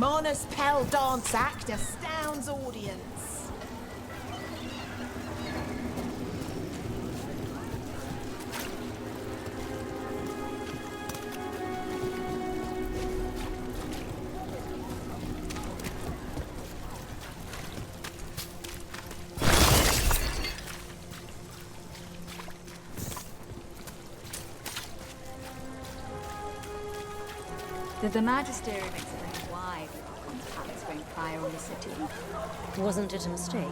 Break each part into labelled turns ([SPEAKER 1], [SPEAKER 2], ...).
[SPEAKER 1] Mona's Pell dance act astounds audience.
[SPEAKER 2] The Magistery makes it very wide when the palace sprang fire on the city.
[SPEAKER 3] Wasn't it a mistake?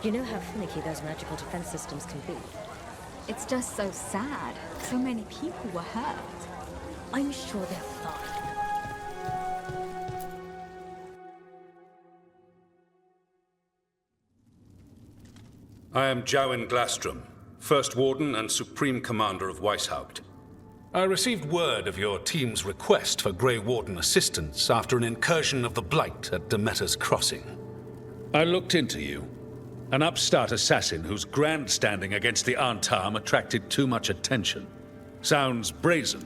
[SPEAKER 3] You know how finicky those magical defense systems can be.
[SPEAKER 2] It's just so sad. So many people were hurt.
[SPEAKER 3] I'm sure they're fine.
[SPEAKER 4] I am Jowin Glastrom, First Warden and Supreme Commander of Weishaupt. I received word of your team's request for Grey Warden assistance after an incursion of the Blight at Demeter's Crossing. I looked into you. An upstart assassin whose grandstanding against the Antam attracted too much attention. Sounds brazen,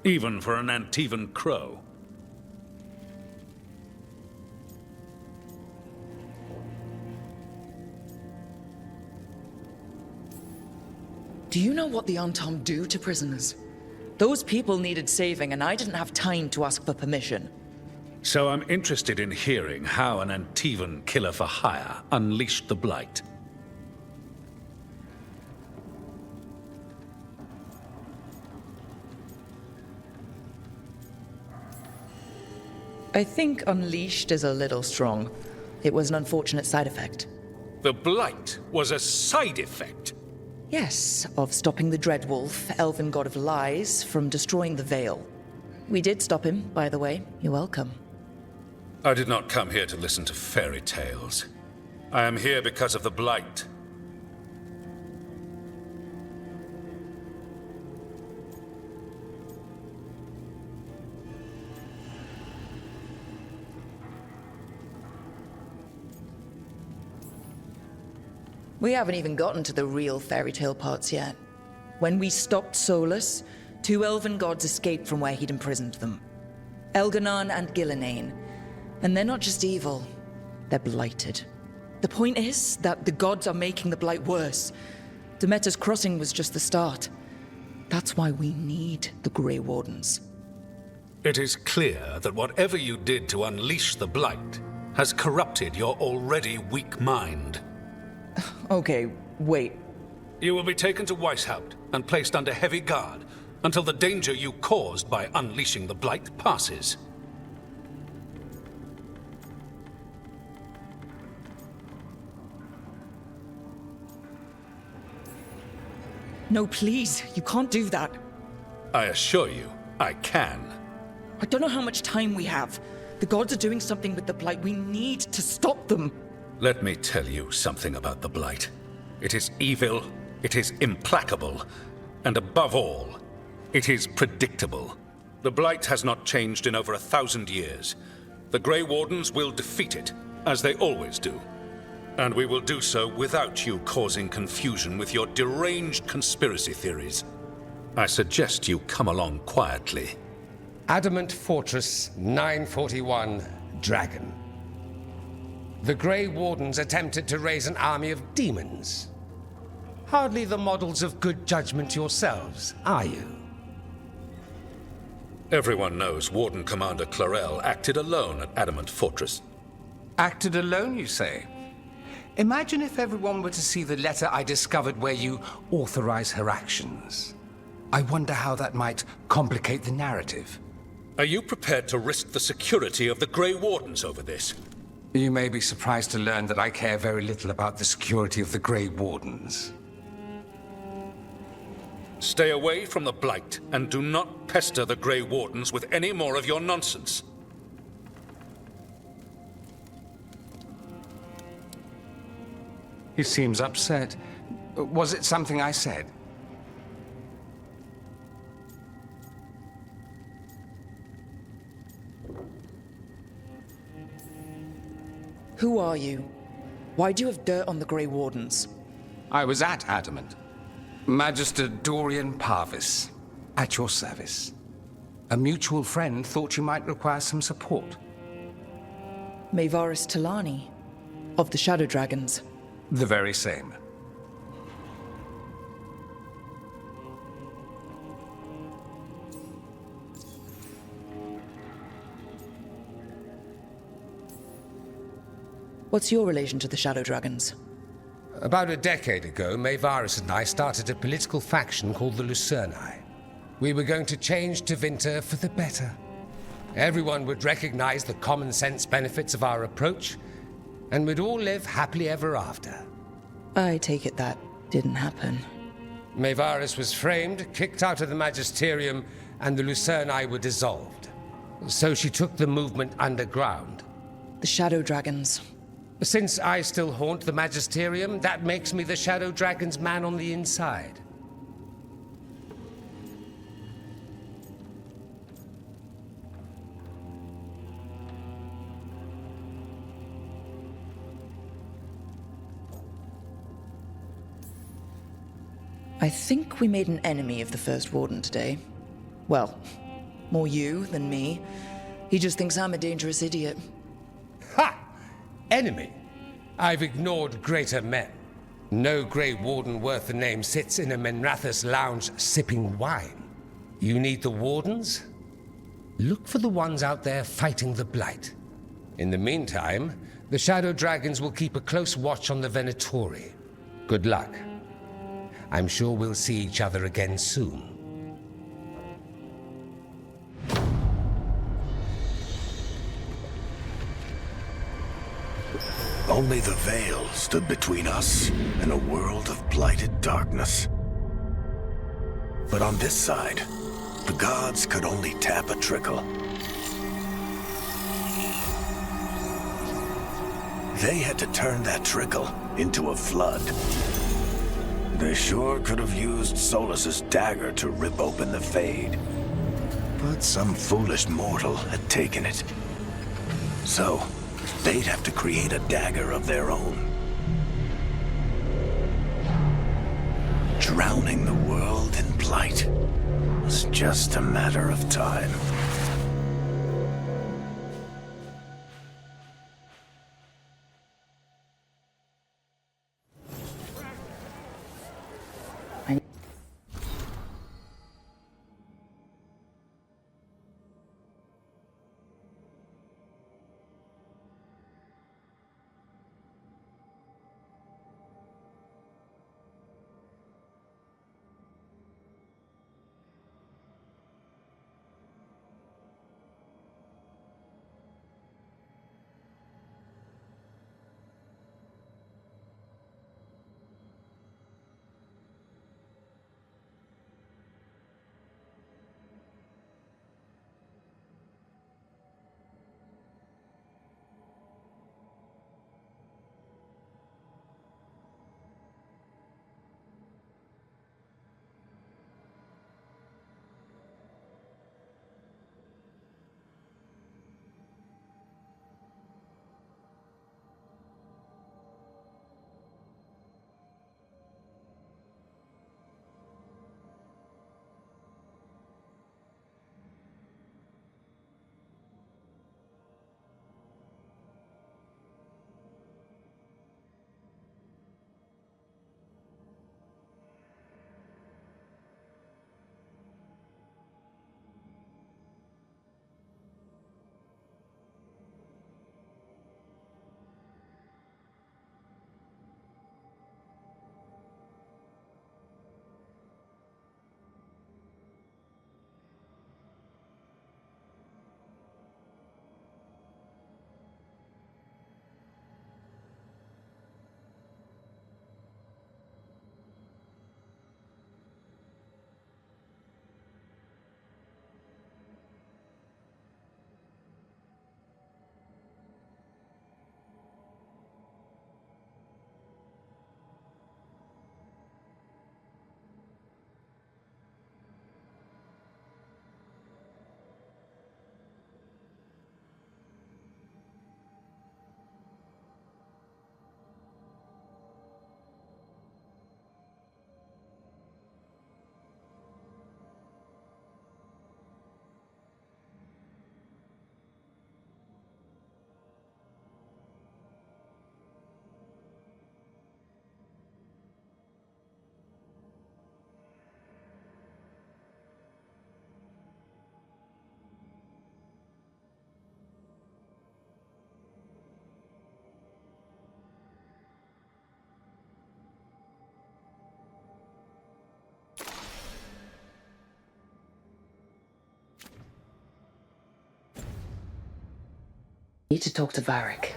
[SPEAKER 4] even for an Antivan crow.
[SPEAKER 5] Do you know what the Antam do to prisoners? Those people needed saving, and I didn't have time to ask for permission.
[SPEAKER 4] So I'm interested in hearing how an Antivan killer for hire unleashed the Blight.
[SPEAKER 5] I think unleashed is a little strong. It was an unfortunate side effect.
[SPEAKER 4] The Blight was a side effect?
[SPEAKER 5] Yes, of stopping the Dreadwolf, elven god of lies, from destroying the Veil. We did stop him, by the way. You're welcome.
[SPEAKER 4] I did not come here to listen to fairy tales. I am here because of the Blight.
[SPEAKER 5] We haven't even gotten to the real fairy tale parts yet. When we stopped Solus, 2 elven gods escaped from where he'd imprisoned them. Elganan and Gillenane. And they're not just evil, they're blighted. The point is that the gods are making the Blight worse. Demeter's Crossing was just the start. That's why we need the Grey Wardens.
[SPEAKER 4] It is clear that whatever you did to unleash the Blight has corrupted your already weak mind.
[SPEAKER 5] Okay, wait.
[SPEAKER 4] You will be taken to Weishaupt and placed under heavy guard until the danger you caused by unleashing the Blight passes.
[SPEAKER 5] No, please, you can't do that.
[SPEAKER 4] I assure you, I can.
[SPEAKER 5] I don't know how much time we have. The gods are doing something with the Blight. We need to stop them.
[SPEAKER 4] Let me tell you something about the Blight. It is evil, it is implacable, and above all, it is predictable. The Blight has not changed in over 1,000 years. The Grey Wardens will defeat it, as they always do. And we will do so without you causing confusion with your deranged conspiracy theories. I suggest you come along quietly.
[SPEAKER 6] Adamant Fortress 941, Dragon. The Grey Wardens attempted to raise an army of demons. Hardly the models of good judgment yourselves, are you?
[SPEAKER 4] Everyone knows Warden Commander Clarel acted alone at Adamant Fortress.
[SPEAKER 6] Acted alone, you say? Imagine if everyone were to see the letter I discovered where you authorize her actions. I wonder how that might complicate the narrative.
[SPEAKER 4] Are you prepared to risk the security of the Grey Wardens over this?
[SPEAKER 6] You may be surprised to learn that I care very little about the security of the Grey Wardens.
[SPEAKER 4] Stay away from the Blight, and do not pester the Grey Wardens with any more of your nonsense.
[SPEAKER 6] He seems upset. Was it something I said?
[SPEAKER 5] Who are you? Why do you have dirt on the Grey Wardens?
[SPEAKER 6] I was at Adamant. Magister Dorian Parvis, at your service. A mutual friend thought you might require some support.
[SPEAKER 5] Maevaris Talani, of the Shadow Dragons.
[SPEAKER 7] The very same.
[SPEAKER 5] What's your relation to the Shadow Dragons?
[SPEAKER 6] About a decade ago, Maevaris and I started a political faction called the Lucerni. We were going to change Tevinter for the better. Everyone would recognize the common sense benefits of our approach, and we'd all live happily ever after.
[SPEAKER 5] I take it that didn't happen.
[SPEAKER 6] Maevaris was framed, kicked out of the Magisterium, and the Lucerni were dissolved. So she took the movement underground.
[SPEAKER 5] The Shadow Dragons.
[SPEAKER 6] Since I still haunt the Magisterium, that makes me the Shadow Dragon's man on the inside.
[SPEAKER 5] I think we made an enemy of the First Warden today. Well, more you than me. He just thinks I'm a dangerous idiot.
[SPEAKER 6] Ha! Enemy? I've ignored greater men. No Grey Warden worth the name sits in a Menrathus lounge sipping wine. You need the Wardens? Look for the ones out there fighting the Blight. In the meantime, the Shadow Dragons will keep a close watch on the Venatori. Good luck. I'm sure we'll see each other again soon.
[SPEAKER 8] Only the veil stood between us and a world of blighted darkness. But on this side, the gods could only tap a trickle. They had to turn that trickle into a flood. They sure could have used Solus's dagger to rip open the Fade. But some foolish mortal had taken it. So, they'd have to create a dagger of their own. Drowning the world in blight was just a matter of time.
[SPEAKER 5] Need to talk to Varric.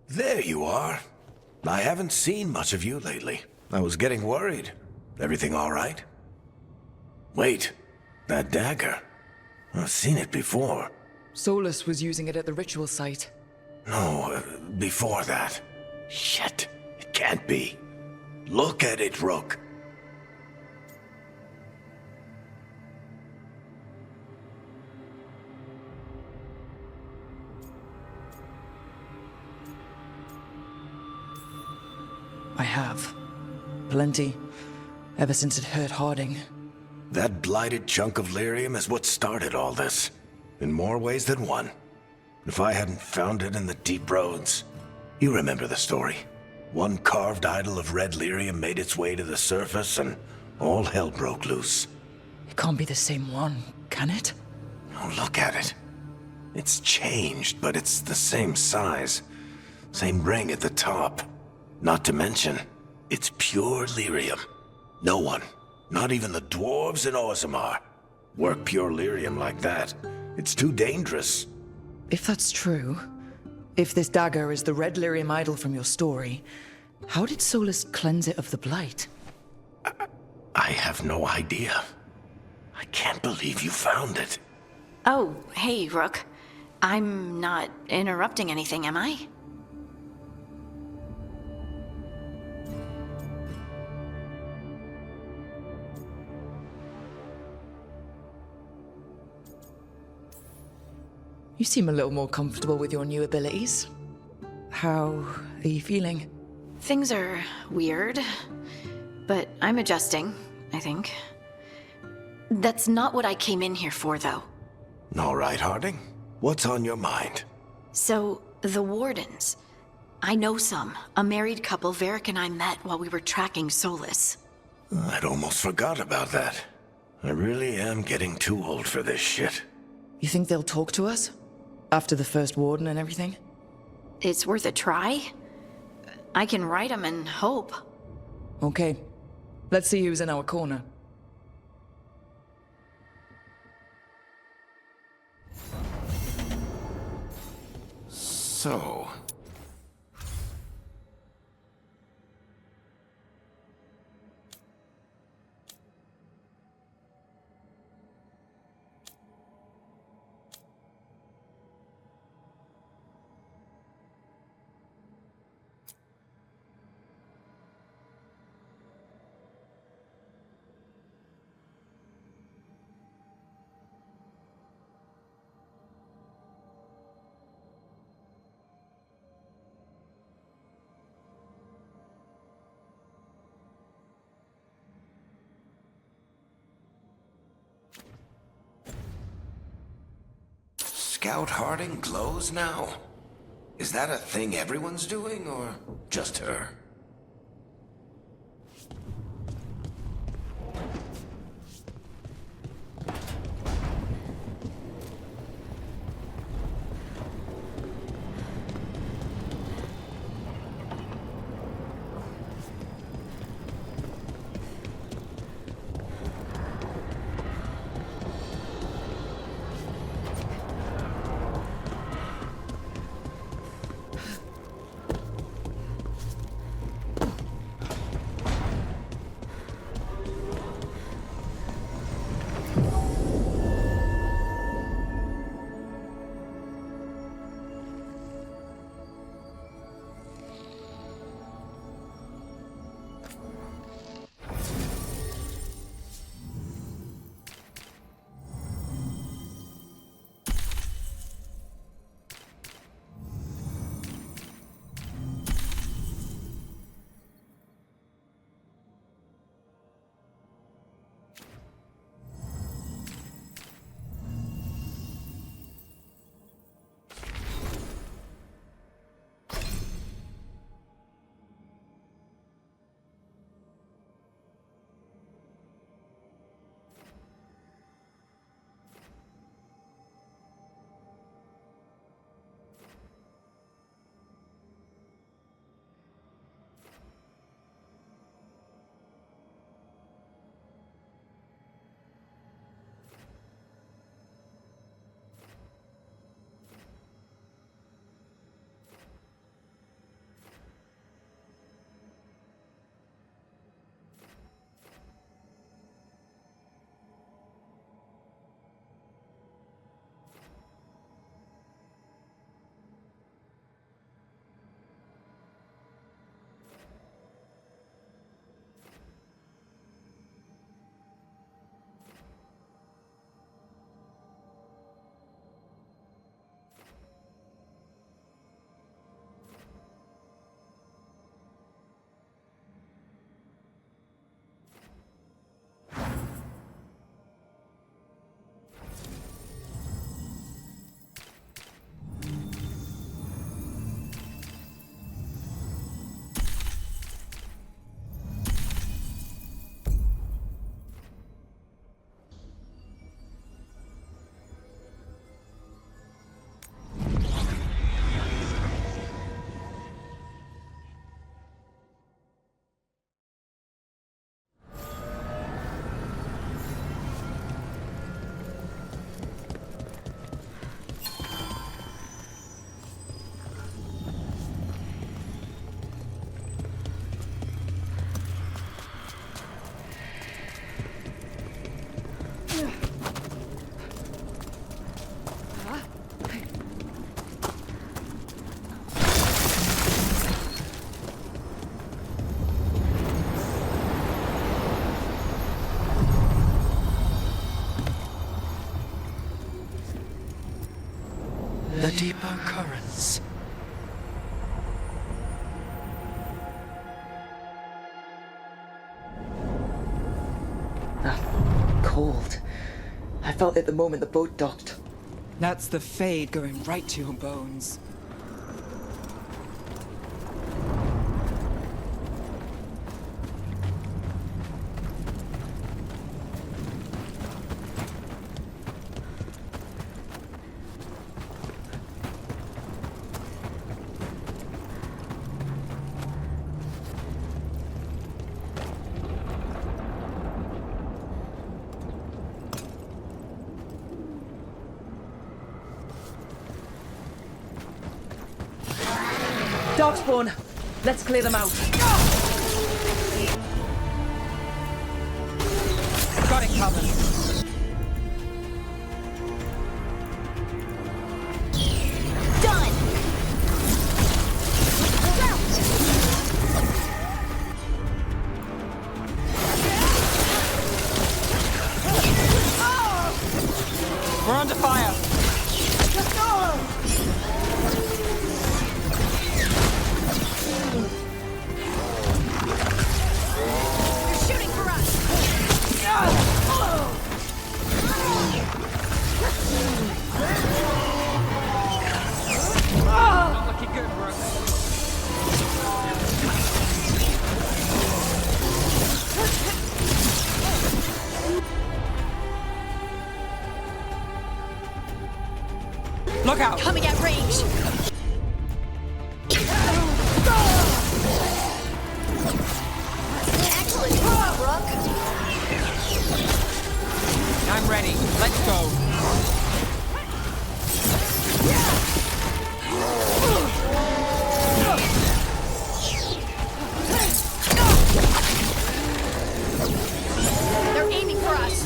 [SPEAKER 8] There you are. I haven't seen much of you lately. I was getting worried. Everything all right? Wait, that dagger. I've seen it before.
[SPEAKER 5] Solus was using it at the ritual site.
[SPEAKER 8] No, before that. Shit, it can't be. Look at it, Rook.
[SPEAKER 5] I have. Plenty. Ever since it hurt Harding.
[SPEAKER 8] That blighted chunk of lyrium is what started all this. In more ways than one. If I hadn't found it in the deep roads... You remember the story. One carved idol of red lyrium made its way to the surface and all hell broke loose.
[SPEAKER 5] It can't be the same one, can it?
[SPEAKER 8] Oh, look at it. It's changed, but it's the same size. Same ring at the top. Not to mention, it's pure lyrium. No one, not even the dwarves in Orzammar, work pure lyrium like that. It's too dangerous.
[SPEAKER 5] If that's true, if this dagger is the red lyrium idol from your story, how did Solus cleanse it of the blight?
[SPEAKER 8] I have no idea. I can't believe you found it.
[SPEAKER 7] Oh, hey, Rook. I'm not interrupting anything, am I?
[SPEAKER 5] You seem a little more comfortable with your new abilities. How are you feeling?
[SPEAKER 7] Things are weird, but I'm adjusting, I think. That's not what I came in here for, though.
[SPEAKER 8] All right, Harding. What's on your mind?
[SPEAKER 7] So, the Wardens. I know some. A married couple Varric and I met while we were tracking Solus.
[SPEAKER 8] I'd almost forgot about that. I really am getting too old for this shit.
[SPEAKER 5] You think they'll talk to us? After the first warden and everything?
[SPEAKER 7] It's worth a try. I can write them and hope.
[SPEAKER 5] Okay. Let's see who's in our corner.
[SPEAKER 8] So... Scout Harding glows now? Is that a thing everyone's doing, or just her?
[SPEAKER 9] deeper currents.
[SPEAKER 5] Cold. I felt it the moment the boat docked.
[SPEAKER 10] That's the Fade going right to your bones.
[SPEAKER 5] Darkspawn! Let's clear them out.
[SPEAKER 10] Got it covered.
[SPEAKER 7] Done!
[SPEAKER 10] We're under fire.
[SPEAKER 7] They're shooting for us!
[SPEAKER 10] Not looking good, bro. Look out!
[SPEAKER 7] Coming at range! Excellent, Brooke!
[SPEAKER 10] I'm ready. Let's go.
[SPEAKER 7] They're aiming for us!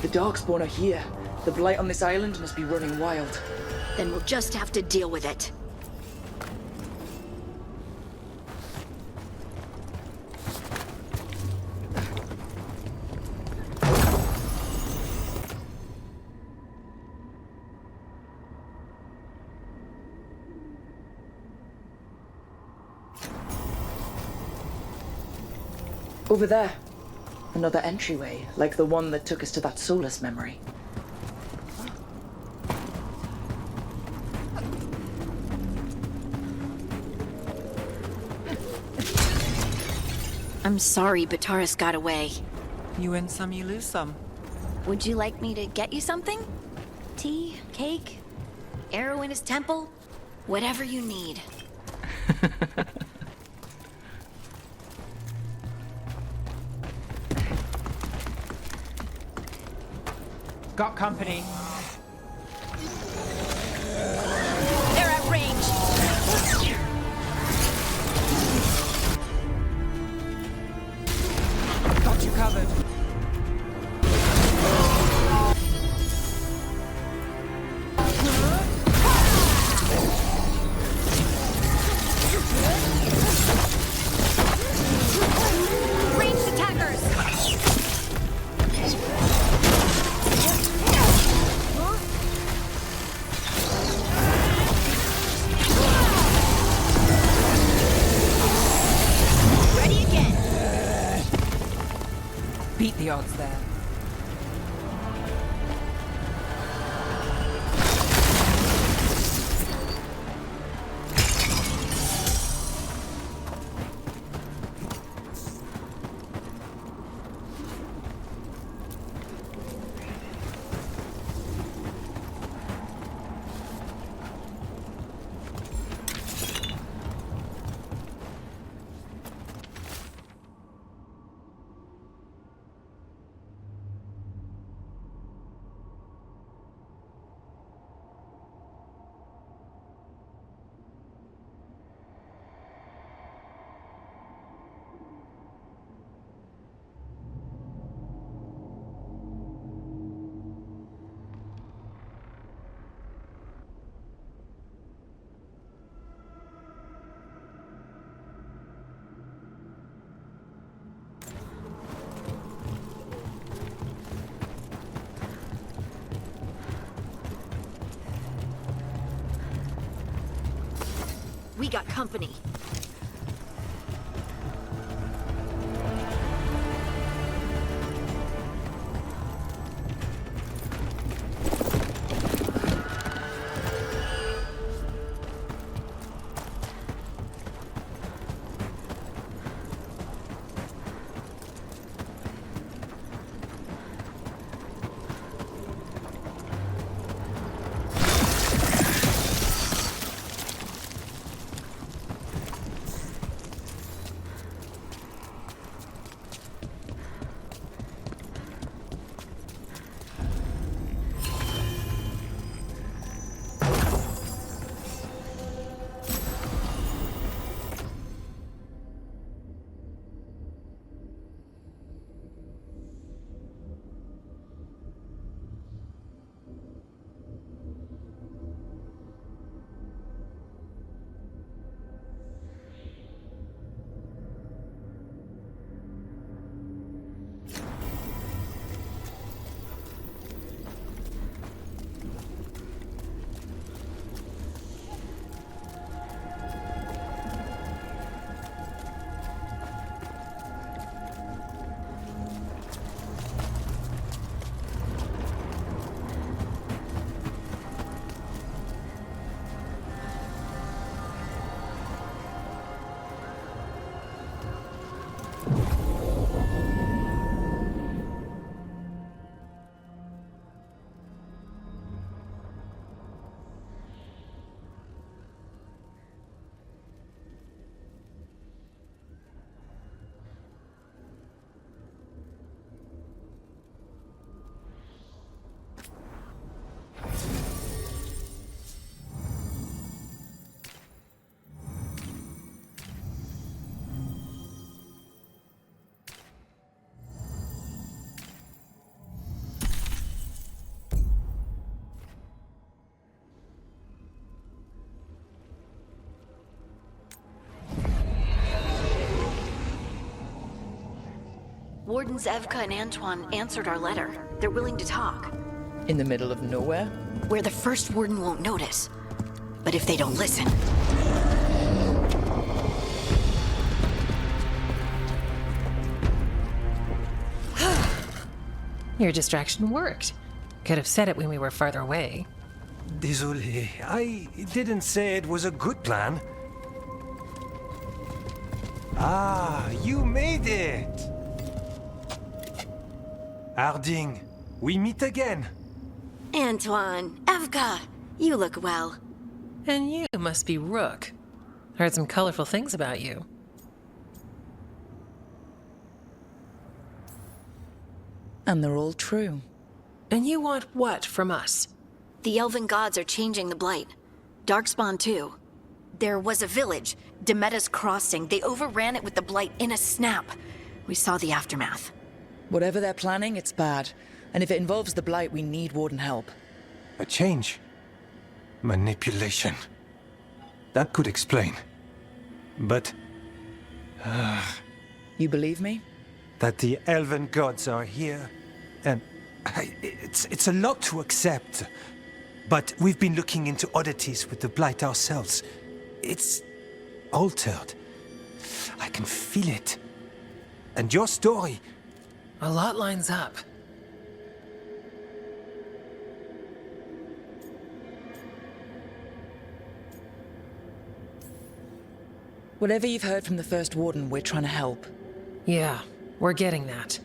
[SPEAKER 5] The Darkspawn are here. The blight on this island must be running wild.
[SPEAKER 7] Then we'll just have to deal with it.
[SPEAKER 5] Over there. Another entryway, like the one that took us to that Solus memory.
[SPEAKER 7] I'm sorry Bataris got away.
[SPEAKER 10] You win some, you lose some.
[SPEAKER 7] Would you like me to get you something? Tea? Cake? Arrow in his temple? Whatever you need.
[SPEAKER 10] Got company.
[SPEAKER 7] They're at range!
[SPEAKER 10] Got you covered.
[SPEAKER 7] Ranged attackers! We got company. Wardens Evka and Antoine answered our letter. They're willing to talk.
[SPEAKER 5] In the middle of nowhere?
[SPEAKER 7] Where the first warden won't notice. But if they don't listen...
[SPEAKER 9] Your distraction worked. Could have said it when we were farther away.
[SPEAKER 11] Désolé, I didn't say it was a good plan. Ah, you made it! Harding, we meet again.
[SPEAKER 7] Antoine, Evka, you look well.
[SPEAKER 9] And you must be Rook. Heard some colorful things about you.
[SPEAKER 5] And they're all true.
[SPEAKER 9] And you want what from us?
[SPEAKER 7] The elven gods are changing the Blight. Darkspawn too. There was a village, Demetta's Crossing. They overran it with the Blight in a snap. We saw the aftermath.
[SPEAKER 5] Whatever they're planning, it's bad. And if it involves the Blight, we need Warden help.
[SPEAKER 11] A change. Manipulation. That could explain. But...
[SPEAKER 5] You believe me?
[SPEAKER 11] that the elven gods are here, and it's a lot to accept. But we've been looking into oddities with the Blight ourselves. It's altered. I can feel it. And your story...
[SPEAKER 9] A lot lines up.
[SPEAKER 5] Whatever you've heard from the First Warden, we're trying to help.
[SPEAKER 9] Yeah, we're getting that.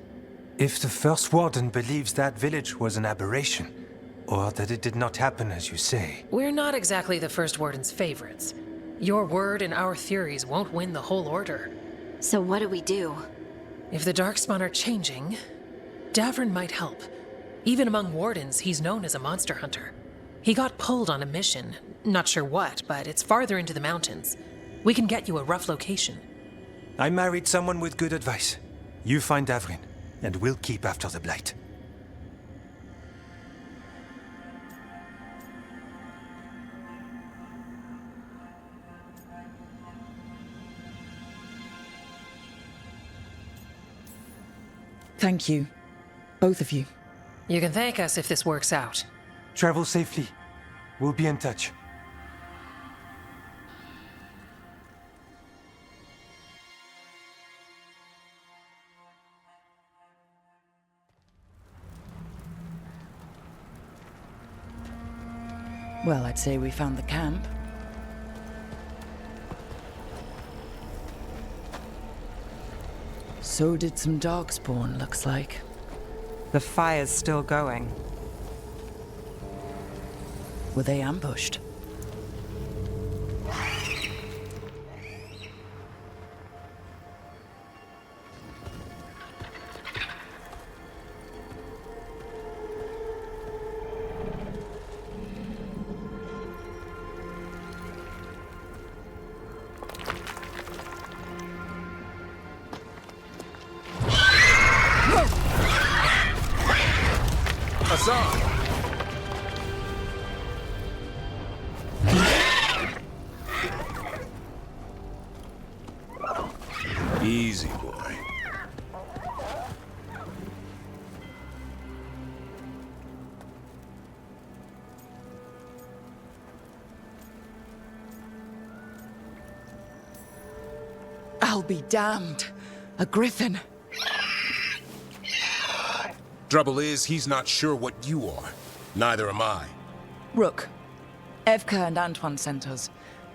[SPEAKER 11] If the First Warden believes that village was an aberration, or that it did not happen as you say...
[SPEAKER 9] We're not exactly the First Warden's favorites. Your word and our theories won't win the whole order.
[SPEAKER 7] So what do we do?
[SPEAKER 9] If the Darkspawn are changing, Davrin might help. Even among Wardens, he's known as a monster hunter. He got pulled on a mission. Not sure what, but it's farther into the mountains. We can get you a rough location.
[SPEAKER 11] I married someone with good advice. You find Davrin, and we'll keep after the Blight.
[SPEAKER 5] Thank you. Both of you.
[SPEAKER 9] You can thank us if this works out.
[SPEAKER 11] Travel safely. We'll be in touch.
[SPEAKER 5] Well, I'd say we found the camp. So did some darkspawn, looks like.
[SPEAKER 10] The fire's still going.
[SPEAKER 5] Were they ambushed?
[SPEAKER 8] Easy, boy.
[SPEAKER 5] I'll be damned. A griffin.
[SPEAKER 12] Trouble is, he's not sure what you are. Neither am I.
[SPEAKER 5] Rook. Evka and Antoine sent us.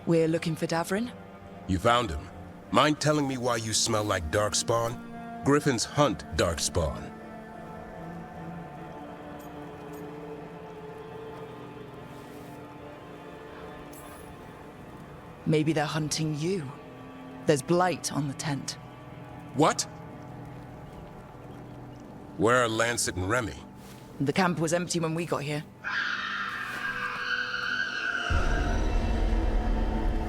[SPEAKER 5] We're looking for Davrin.
[SPEAKER 12] You found him. Mind telling me why you smell like darkspawn? Griffins hunt darkspawn.
[SPEAKER 5] Maybe they're hunting you. There's blight on the tent.
[SPEAKER 12] What? Where are Lancet and Remy?
[SPEAKER 5] The camp was empty when we got here.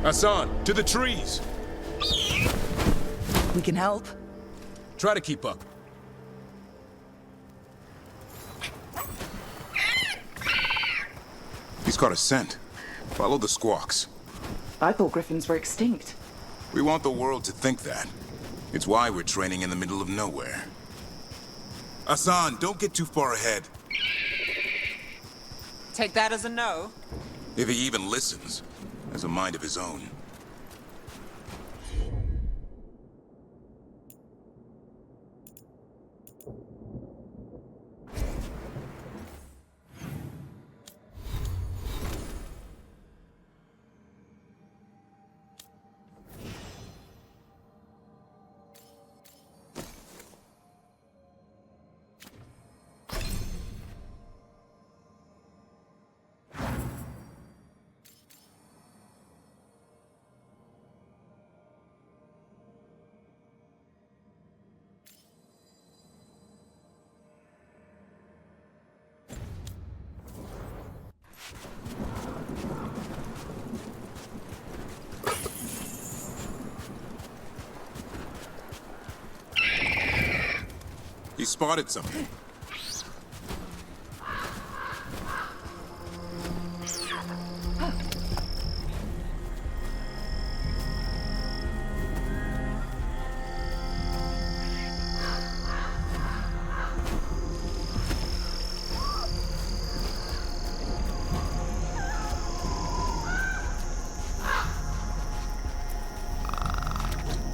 [SPEAKER 12] Hassan, to the trees!
[SPEAKER 5] We can help.
[SPEAKER 12] Try to keep up.
[SPEAKER 13] He's got a scent. Follow the squawks.
[SPEAKER 5] I thought griffins were extinct.
[SPEAKER 13] We want the world to think that. It's why we're training in the middle of nowhere. Hassan, don't get too far ahead.
[SPEAKER 10] Take that as a no.
[SPEAKER 13] If he even listens, has a mind of his own. He spotted something.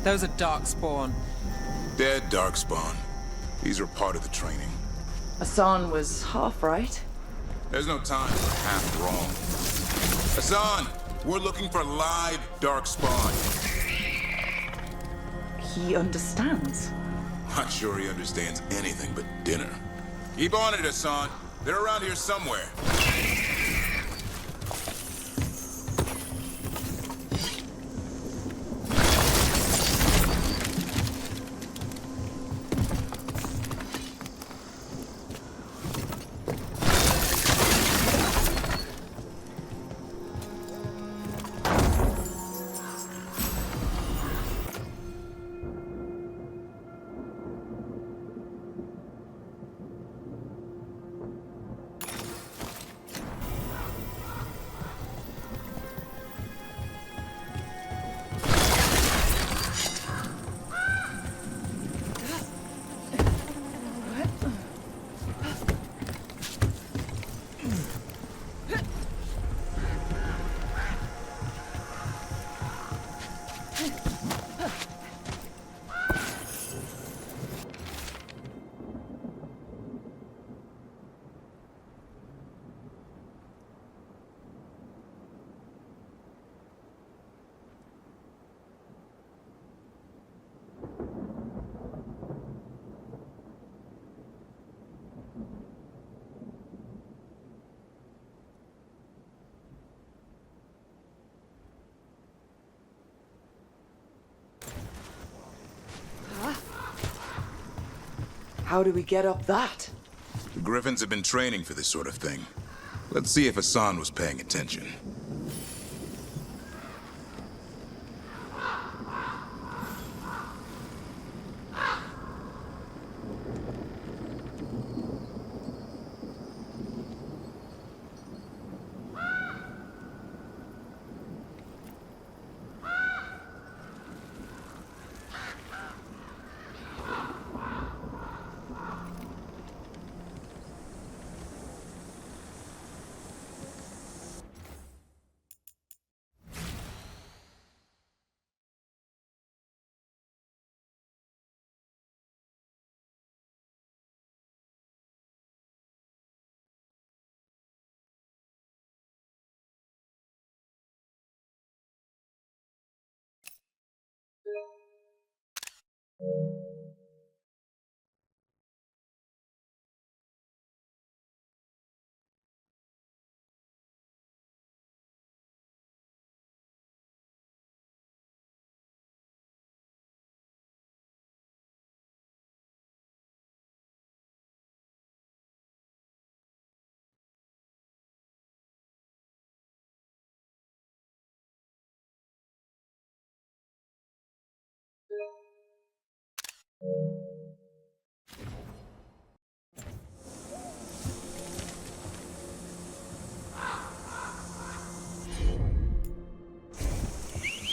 [SPEAKER 10] Those are darkspawn.
[SPEAKER 13] Dead darkspawn. These are part of the training.
[SPEAKER 5] Hassan was half right.
[SPEAKER 13] There's no time for half wrong. Hassan, we're looking for live darkspawn.
[SPEAKER 5] He understands.
[SPEAKER 13] Not sure he understands anything but dinner. Keep on it, Hassan. They're around here somewhere.
[SPEAKER 10] How do we get up that?
[SPEAKER 13] The Griffins have been training for this sort of thing. Let's see if Hassan was paying attention.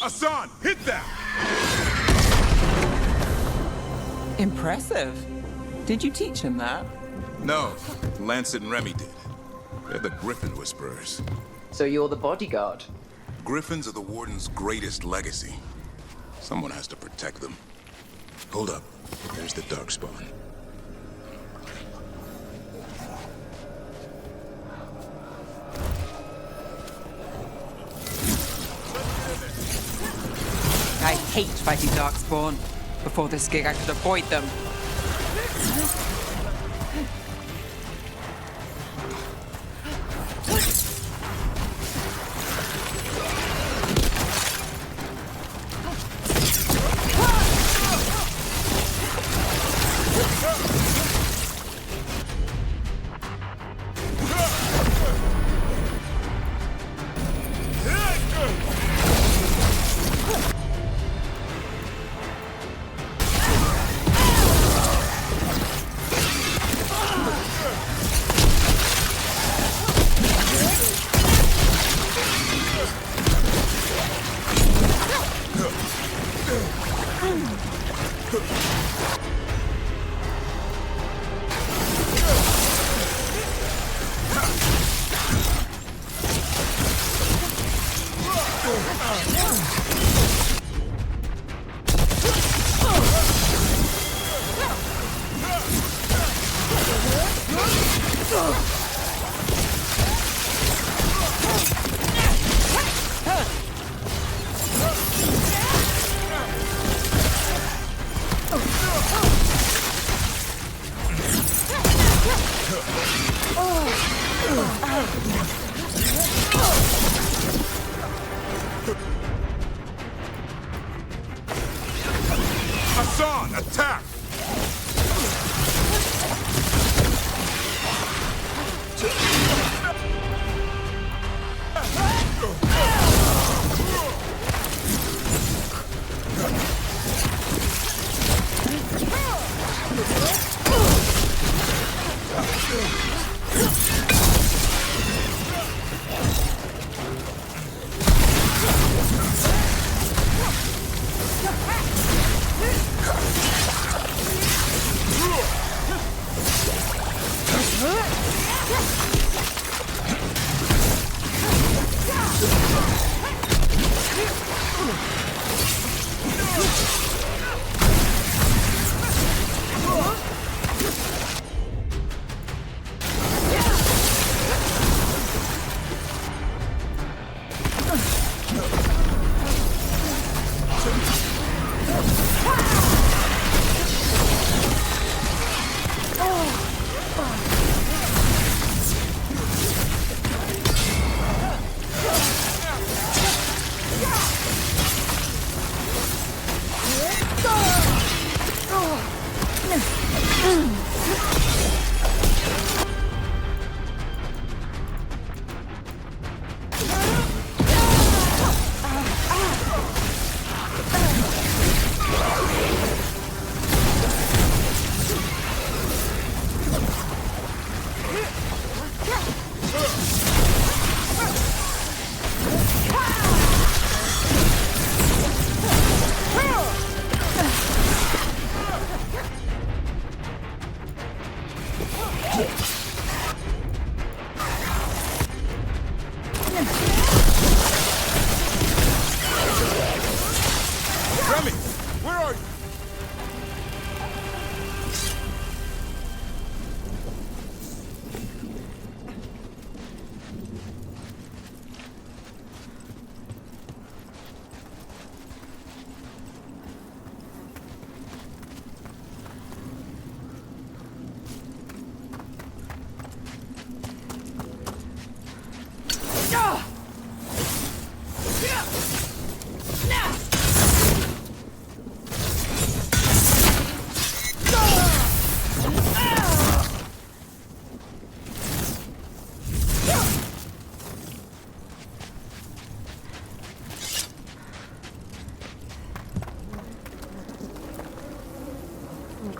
[SPEAKER 13] Hassan, hit that!
[SPEAKER 10] Impressive. Did you teach him that?
[SPEAKER 13] No, Lancet and Remy did. They're the Griffin Whisperers.
[SPEAKER 5] So you're the bodyguard?
[SPEAKER 13] Griffins are the Warden's greatest legacy. Someone has to protect them. Hold up. There's the Darkspawn.
[SPEAKER 10] I hate fighting Darkspawn. Before this gig, I could avoid them.
[SPEAKER 13] Hassan, attack!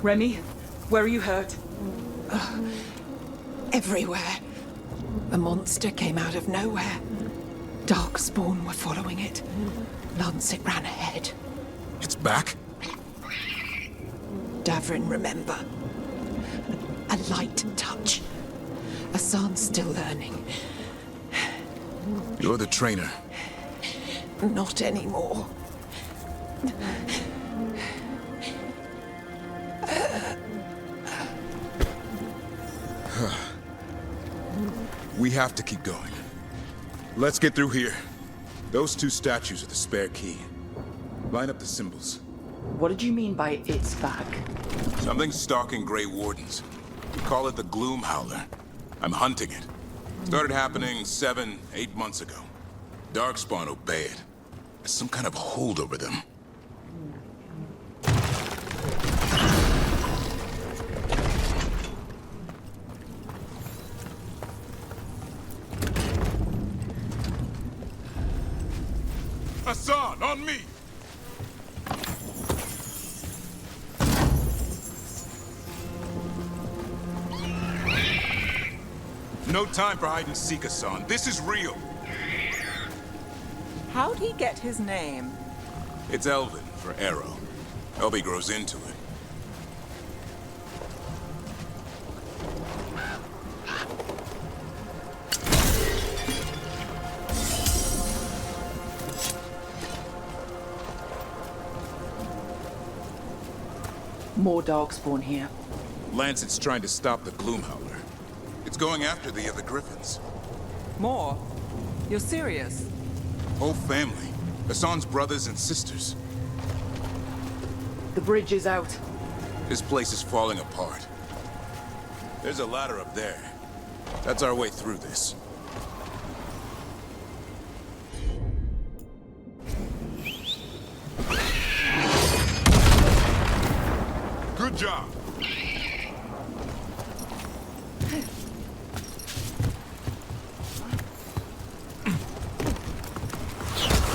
[SPEAKER 14] Remy, where are you hurt?
[SPEAKER 15] Everywhere. A monster came out of nowhere. Darkspawn were following it. Lancet ran ahead.
[SPEAKER 13] It's back?
[SPEAKER 15] Davrin, remember. A light touch. Asan's still learning.
[SPEAKER 13] You're the trainer.
[SPEAKER 15] Not anymore.
[SPEAKER 13] We have to keep going. Let's get through here. Those two statues are the spare key. Line up the symbols.
[SPEAKER 14] What did you mean by it's back?
[SPEAKER 13] Something's stalking Grey Wardens. We call it the Gloom Howler. I'm hunting it. Started happening 7, 8 months ago. Darkspawn obey it. There's some kind of hold over them. Asan, on me! No time for hide and seek, Asan. This is real.
[SPEAKER 10] How'd he get his name?
[SPEAKER 13] It's Elven for arrow. Elby grows into it.
[SPEAKER 14] More Darkspawn here.
[SPEAKER 13] Lancet's trying to stop the Gloom Howler. It's going after the other Griffins.
[SPEAKER 10] More? You're serious?
[SPEAKER 13] Whole family. Asan's brothers and sisters.
[SPEAKER 14] The bridge is out.
[SPEAKER 13] This place is falling apart. There's a ladder up there. That's our way through this. Good job.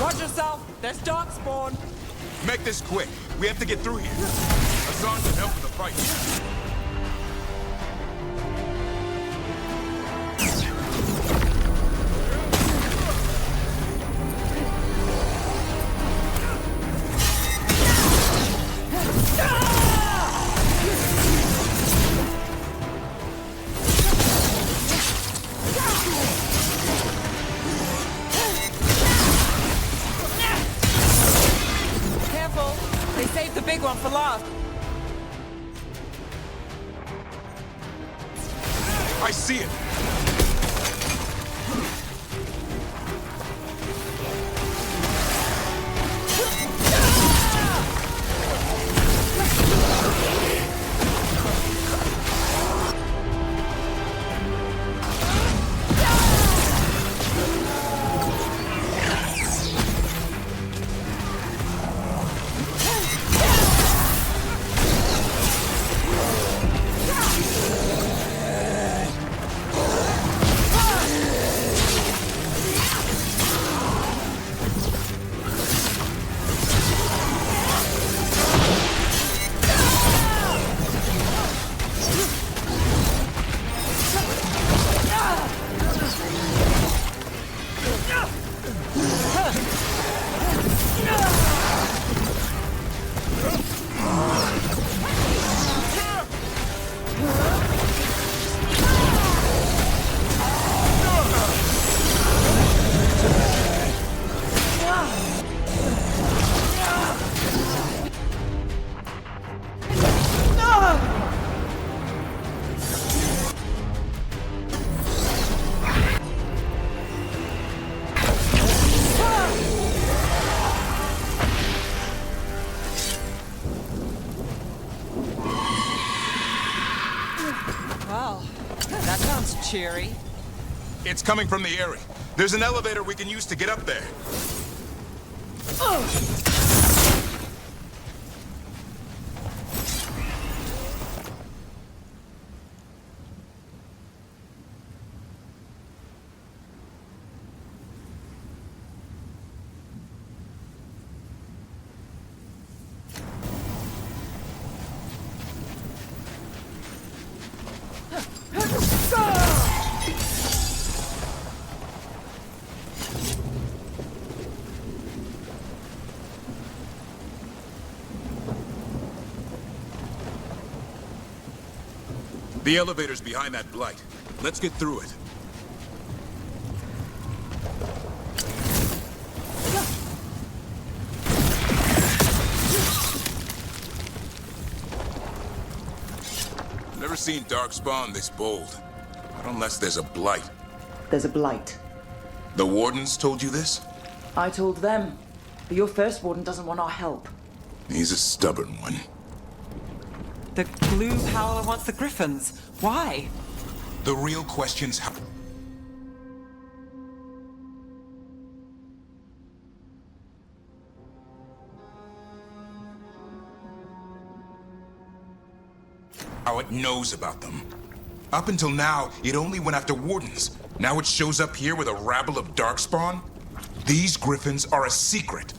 [SPEAKER 10] Watch yourself! There's Darkspawn!
[SPEAKER 13] Make this quick. We have to get through here. Asan can help with the fight.
[SPEAKER 10] Big one for last.
[SPEAKER 13] I see it.
[SPEAKER 10] Well, that sounds cheery.
[SPEAKER 13] It's coming from the area. There's an elevator we can use to get up there. The elevator's behind that blight. Let's get through it. Never seen Darkspawn this bold. Not unless there's a blight.
[SPEAKER 14] There's a blight.
[SPEAKER 13] The Wardens told you this?
[SPEAKER 14] I told them. But your first warden doesn't want our help.
[SPEAKER 13] He's a stubborn one.
[SPEAKER 10] The Gloom Howler wants the Griffins. Why?
[SPEAKER 13] The real question's how... how it knows about them. Up until now, it only went after Wardens. Now it shows up here with a rabble of Darkspawn? These Griffins are a secret.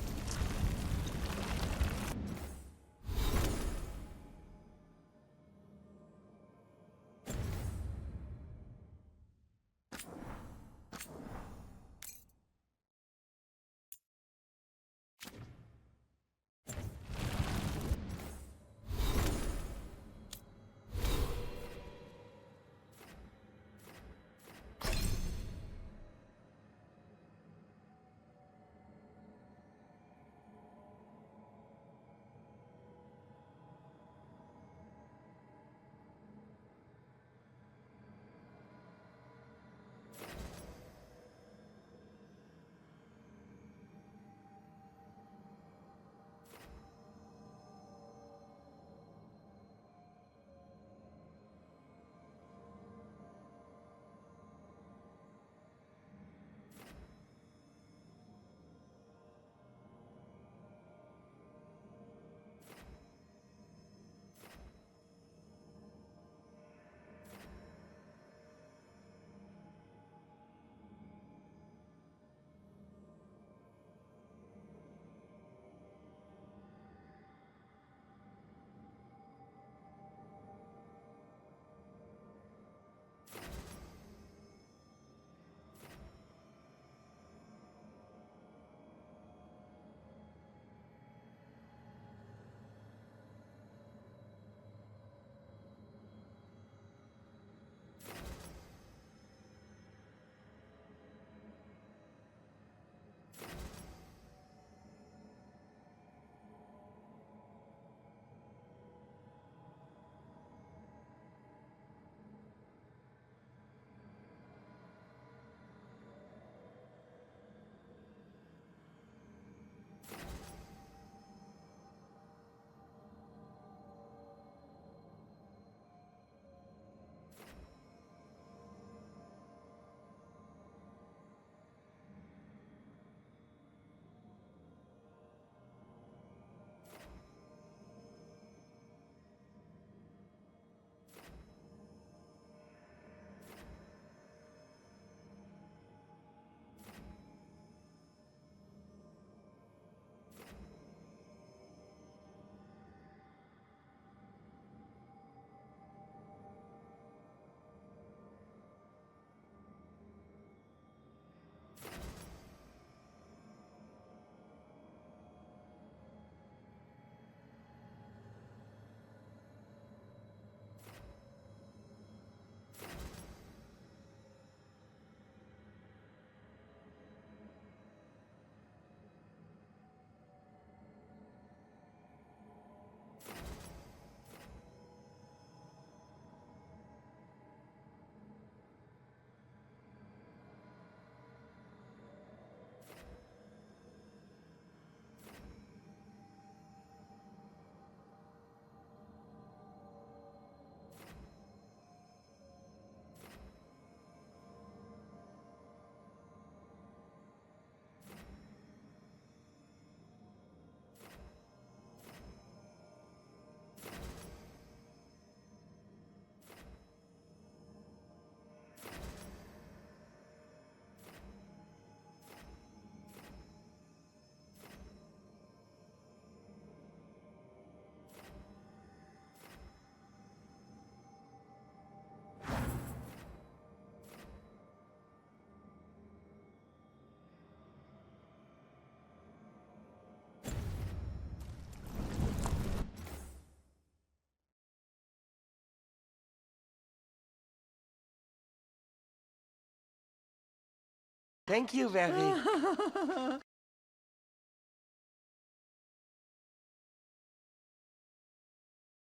[SPEAKER 11] Thank you very.